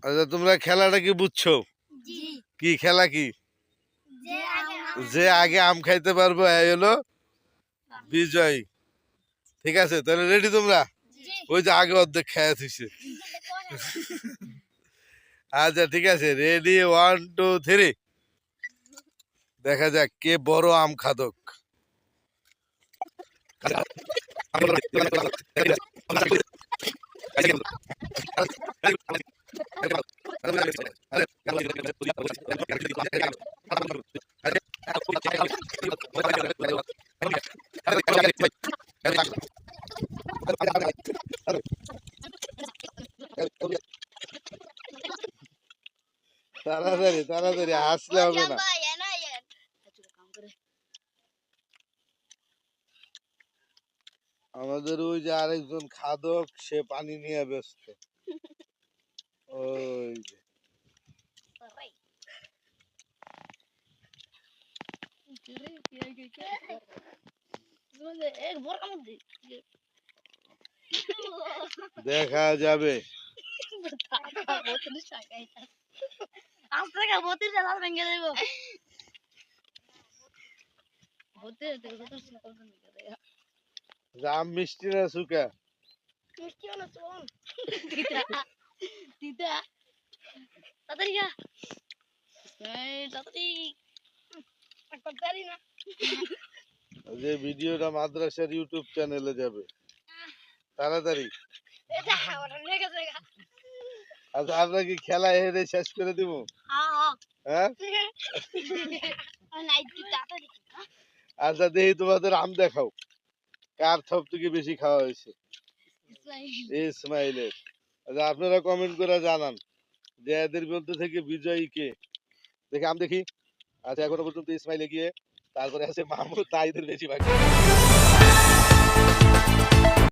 আচ্ছা, তোমরা খেলাটা কি বুঝছো? কি খেলা কি? যে আগে আম খাইতে পারবো এই হলো বিজয়। ঠিক আছে, তাহলে রেডি তোমরা? ওই যে আগে অর্ধেক খেয়া থুইছে। আচ্ছা ঠিক আছে, রেডি, 1 2 3। দেখা যাক কে বড় আম খাদক। তাড়াতাড়ি তাড়াতাড়ি, আসলে হবে না। আমাদের ওই যে আরেকজন খাদক, সে পানি নিয়ে ব্যস্ত। ওই যে দেখা যাবে। আম মিষ্টি না সুকা? যে ভিডিওটা মাদ্রাসার ইউটিউব চ্যানেলে যাবে। তাড়াতাড়ি। আচ্ছা, আমরা কি খেলা হেরে শেষ করে দিব? হ্যাঁ, আচ্ছা দেখি তোমাদের আম দেখাও, কার সব থেকে বেশি খাওয়া হয়েছে। ইসমাইলের। আচ্ছা, আপনারা কমেন্ট করে জানান যে এদের মধ্যে থেকে বিজয়ী কে। দেখি আম দেখি। আচ্ছা, এখনো পর্যন্ত ইসমাইল এগিয়ে, তারপরে আছে মাহমুদ, তাইদের বেশি ভাগ।